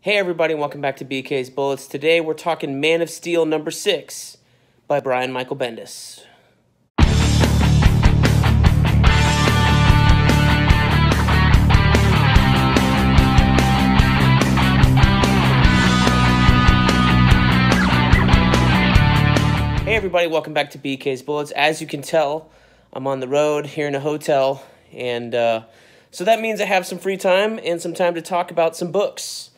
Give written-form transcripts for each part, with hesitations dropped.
Hey everybody, welcome back to BK's Bullets. Today we're talking Man of Steel number 6 by Brian Michael Bendis. Hey everybody, welcome back to BK's Bullets. As you can tell, I'm on the road here in a hotel, and so that means I have some free time and some time to talk about some books.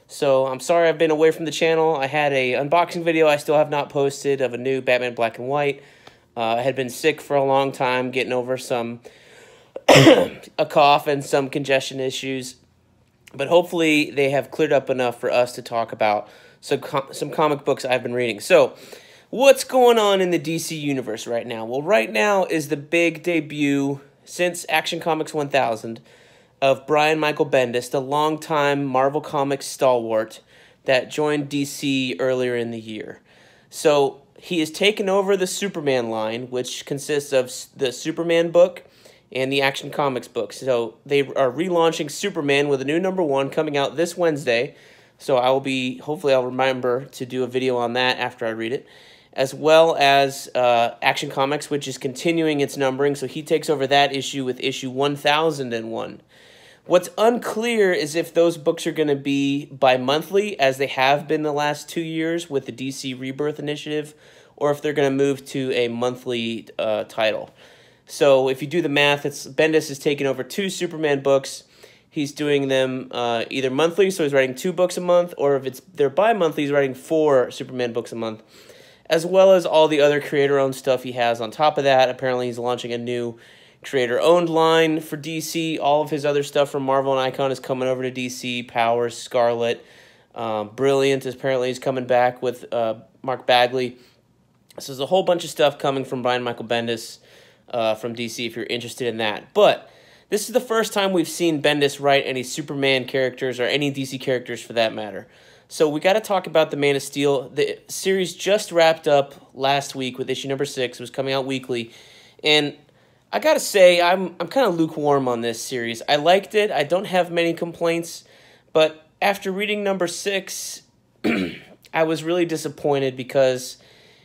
So I'm sorry I've been away from the channel. I had a unboxing video I still have not posted of a new Batman Black and White. I had been sick for a long time, getting over some a cough and some congestion issues. But hopefully they have cleared up enough for us to talk about some comic books I've been reading. So what's going on in the DC universe right now? Well, right now is the big debut since Action Comics 1000 of Brian Michael Bendis, the longtime Marvel Comics stalwart that joined DC earlier in the year. So he has taken over the Superman line, which consists of the Superman book and the Action Comics book. So they are relaunching Superman with a new #1 coming out this Wednesday. So hopefully I'll remember to do a video on that after I read it, as well as Action Comics, which is continuing its numbering. So he takes over that issue with issue 1001. What's unclear is if those books are going to be bi-monthly, as they have been the last 2 years with the DC Rebirth Initiative, or if they're going to move to a monthly title. So if you do the math, Bendis is taking over 2 Superman books. He's doing them either monthly, so he's writing 2 books a month, or if they're bi-monthly, he's writing 4 Superman books a month, as well as all the other creator-owned stuff he has on top of that. Apparently he's launching a new creator-owned line for DC. All of his other stuff from Marvel and Icon is coming over to DC. Powers, Scarlet, Brilliant apparently is coming back with Mark Bagley. So there's a whole bunch of stuff coming from Brian Michael Bendis from DC if you're interested in that. But this is the first time we've seen Bendis write any Superman characters or any DC characters for that matter. So we got to talk about the Man of Steel. The series just wrapped up last week with issue number 6. It was coming out weekly, and I gotta say, I'm kind of lukewarm on this series. I liked it. I don't have many complaints, but after reading number 6, I was really disappointed because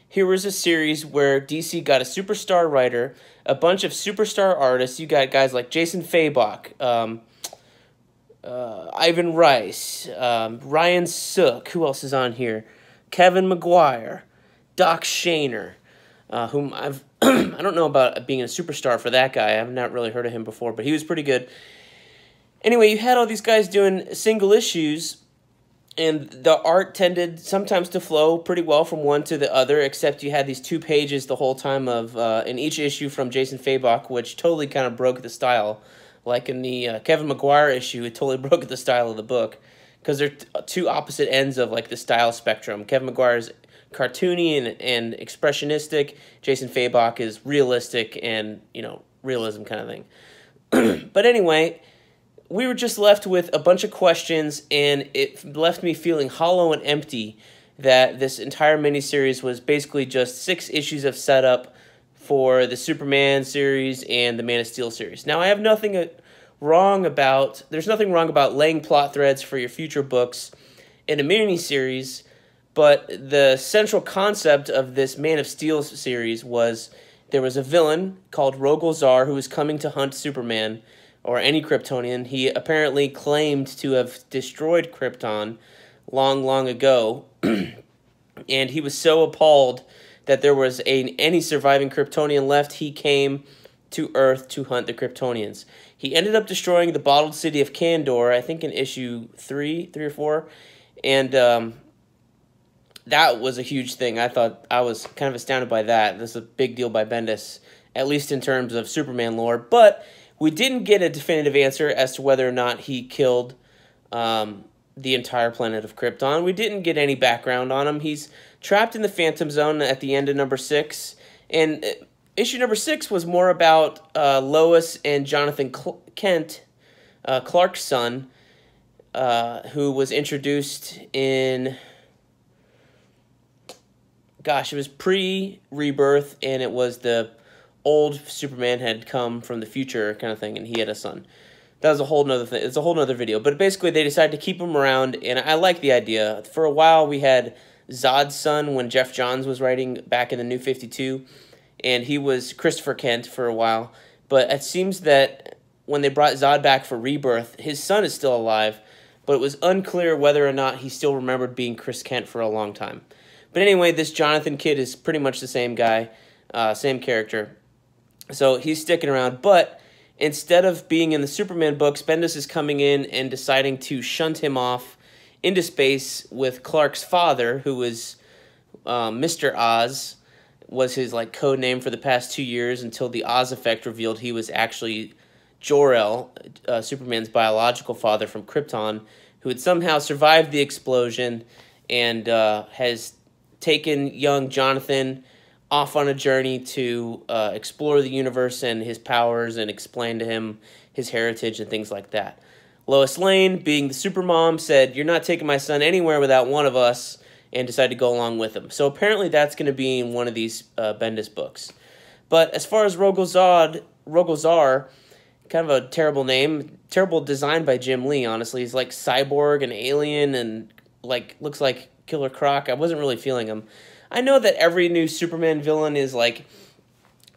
here was a series where DC got a superstar writer, a bunch of superstar artists. You got guys like Jason Fabok, Ivan Rice, Ryan Sook. Who else is on here? Kevin Maguire, Doc Shaner. Whom I don't know about being a superstar for that guy. I've not really heard of him before, but he was pretty good. Anyway, you had all these guys doing single issues, and the art tended sometimes to flow pretty well from one to the other, except you had these 2 pages the whole time of in each issue from Jason Fabok, which totally kind of broke the style. Like in the Kevin Maguire issue, it totally broke the style of the book, because they're 2 opposite ends of like the style spectrum. Kevin Maguire's cartoony and expressionistic. Jason Fabok is realistic and, realism kind of thing. But anyway, we were just left with a bunch of questions, and it left me feeling hollow and empty that this entire miniseries was basically just 6 issues of setup for the Superman series and the Man of Steel series. Now, I have nothing wrong about, there's nothing wrong about laying plot threads for your future books in a miniseries, but the central concept of this Man of Steel series was there was a villain called Rogol Zaar who was coming to hunt Superman, or any Kryptonian. He apparently claimed to have destroyed Krypton long, long ago, and he was so appalled that there was any surviving Kryptonian left, he came to Earth to hunt the Kryptonians. He ended up destroying the bottled city of Kandor, I think in issue 3 or 4, and that was a huge thing. I was kind of astounded by that. This is a big deal by Bendis, at least in terms of Superman lore. But we didn't get a definitive answer as to whether or not he killed the entire planet of Krypton. We didn't get any background on him. He's trapped in the Phantom Zone at the end of number 6. And issue number 6 was more about Lois and Jonathan Kent, Clark's son, who was introduced in... Gosh, it was pre-Rebirth, and it was the old Superman had come from the future kind of thing, and he had a son. that was a whole nother thing. It's a whole nother video. But basically, they decided to keep him around, and I like the idea. For a while, we had Zod's son when Jeff Johns was writing back in the New 52, and he was Christopher Kent for a while. But it seems that when they brought Zod back for Rebirth, his son is still alive, but it was unclear whether or not he still remembered being Chris Kent for a long time. But anyway, this Jonathan kid is pretty much the same guy, same character. So he's sticking around, but instead of being in the Superman books, Bendis is coming in and deciding to shunt him off into space with Clark's father, who was Mr. Oz, was his like code name for the past 2 years until the Oz effect revealed he was actually Jor-El, Superman's biological father from Krypton, who had somehow survived the explosion and has taken young Jonathan off on a journey to explore the universe and his powers and explain to him his heritage and things like that. Lois Lane, being the supermom, said, "You're not taking my son anywhere without one of us," and decided to go along with him. So apparently that's going to be in one of these Bendis books. But as far as Rogozar, kind of a terrible name, terrible design by Jim Lee, honestly. He's like cyborg and alien and like looks like Killer Croc. I wasn't really feeling him. I know that every new Superman villain is like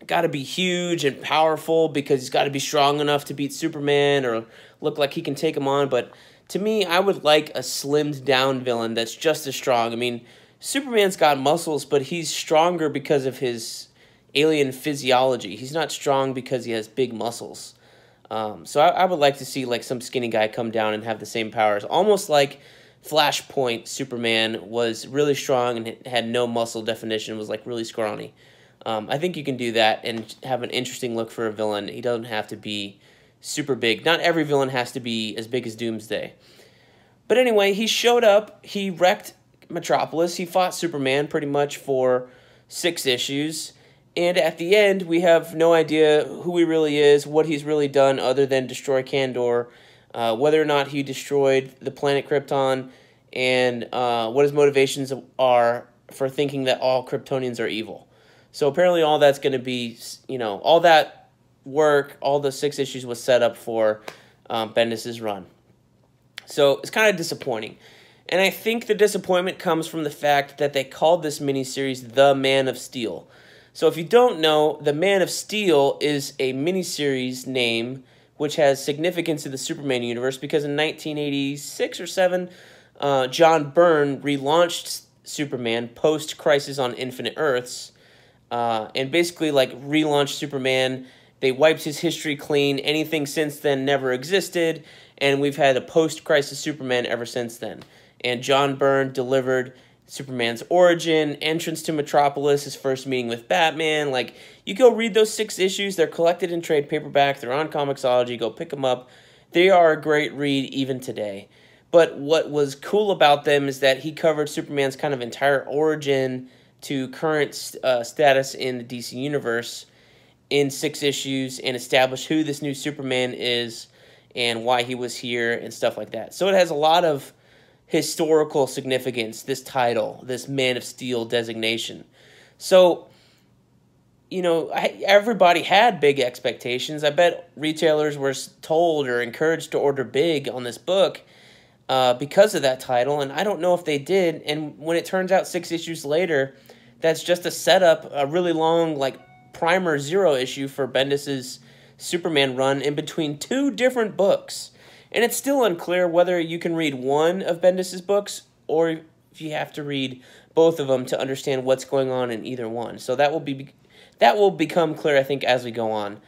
got to be huge and powerful because he's got to be strong enough to beat Superman or look like he can take him on, but to me, I would like a slimmed down villain that's just as strong. I mean, Superman's got muscles, but he's stronger because of his alien physiology. He's not strong because he has big muscles. So I would like to see like some skinny guy come down and have the same powers, almost like Flashpoint Superman was really strong and had no muscle definition, was like really scrawny. I think you can do that and have an interesting look for a villain. He doesn't have to be super big. Not every villain has to be as big as Doomsday. But anyway, he showed up. He wrecked Metropolis. He fought Superman pretty much for 6 issues. And at the end, we have no idea who he really is, what he's really done other than destroy Kandor, whether or not he destroyed the planet Krypton, and what his motivations are for thinking that all Kryptonians are evil. So apparently all that's going to be, you know, all that work, all the 6 issues was set up for Bendis' run. So it's kind of disappointing. And I think the disappointment comes from the fact that they called this miniseries The Man of Steel. So if you don't know, The Man of Steel is a miniseries name which has significance in the Superman universe because in 1986 or 7, John Byrne relaunched Superman post Crisis on Infinite Earths, and basically like relaunched Superman. They wiped his history clean. Anything since then never existed, and we've had a post-Crisis Superman ever since then. And John Byrne delivered Superman's origin, entrance to Metropolis, his first meeting with Batman. Like, you go read those 6 issues. They're collected in trade paperback. They're on Comixology. Go pick them up. They are a great read even today. But what was cool about them is that he covered Superman's kind of entire origin to current status in the DC Universe in 6 issues and established who this new Superman is and why he was here and stuff like that. So it has a lot of historical significance, this title, this Man of Steel designation. So, you know, everybody had big expectations. I bet retailers were told or encouraged to order big on this book because of that title, and I don't know if they did. And when it turns out 6 issues later, that's just a setup, a really long, like, primer 0 issue for Bendis' Superman run in between 2 different books. And it's still unclear whether you can read one of Bendis' books or if you have to read both of them to understand what's going on in either one. So that will become clear, I think, as we go on.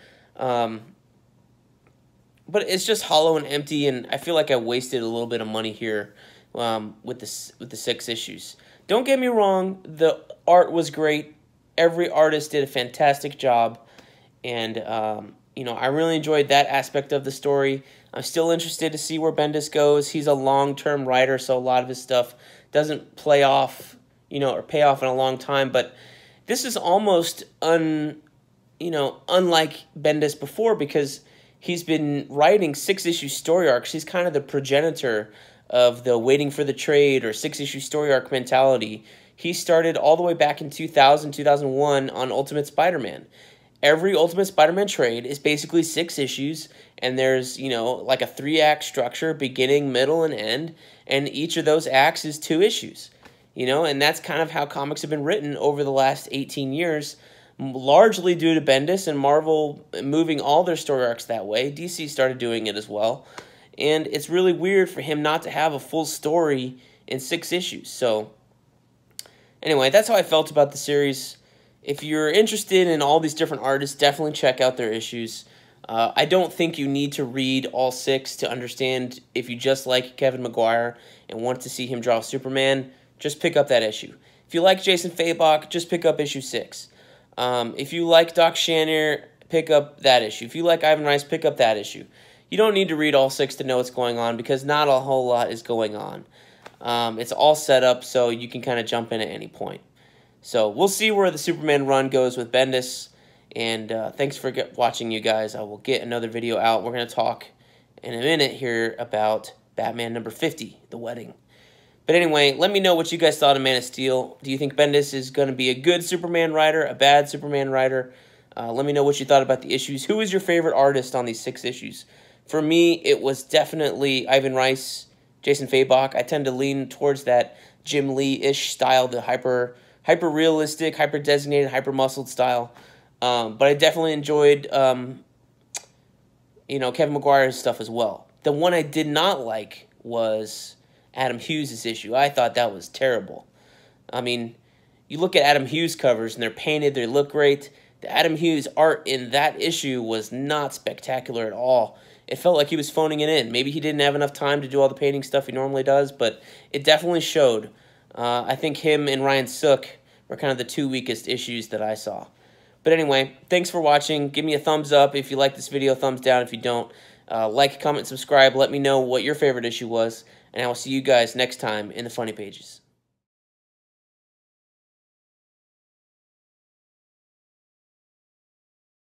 But it's just hollow and empty, and I feel like I wasted a little bit of money here with the 6 issues. Don't get me wrong, the art was great. Every artist did a fantastic job, and you know, I really enjoyed that aspect of the story. I'm still interested to see where Bendis goes. He's a long-term writer, so a lot of his stuff doesn't play off, you know, or pay off in a long time. But this is almost unlike Bendis before because he's been writing 6-issue story arcs. He's kind of the progenitor of the waiting for the trade or 6-issue story arc mentality. He started all the way back in 2000, 2001 on Ultimate Spider-Man. every Ultimate Spider-Man trade is basically 6 issues, and there's, you know, like a 3-act structure, beginning, middle, and end, and each of those acts is 2 issues. You know, and that's kind of how comics have been written over the last 18 years, largely due to Bendis and Marvel moving all their story arcs that way. DC started doing it as well, and it's really weird for him not to have a full story in 6 issues. So, anyway, that's how I felt about the series. If you're interested in all these different artists, definitely check out their issues. I don't think you need to read all 6 to understand. If you just like Kevin Maguire and want to see him draw Superman, just pick up that issue. If you like Jason Fabok, just pick up issue 6. If you like Doc Shaner, pick up that issue. If you like Ivan Rice, pick up that issue. You don't need to read all 6 to know what's going on, because not a whole lot is going on. It's all set up so you can kind of jump in at any point. So we'll see where the Superman run goes with Bendis. And thanks for watching, you guys. I will get another video out. We're going to talk in a minute here about Batman number 50, The Wedding. But anyway, let me know what you guys thought of Man of Steel. Do you think Bendis is going to be a good Superman writer, a bad Superman writer? Let me know what you thought about the issues. Who is your favorite artist on these 6 issues? For me, it was definitely Ivan Rice, Jason Fabok. I tend to lean towards that Jim Lee-ish style, the hyper-realistic, hyper-designated, hyper-muscled style. But I definitely enjoyed, you know, Kevin Maguire's stuff as well. The one I did not like was Adam Hughes' issue. I thought that was terrible. I mean, you look at Adam Hughes covers and they're painted, they look great. The Adam Hughes art in that issue was not spectacular at all. It felt like he was phoning it in. Maybe he didn't have enough time to do all the painting stuff he normally does, but it definitely showed. I think him and Ryan Sook were kind of the 2 weakest issues that I saw. But anyway, thanks for watching. Give me a thumbs up if you like this video, thumbs down if you don't. Like, comment, subscribe. Let me know what your favorite issue was. And I will see you guys next time in the Funny Pages.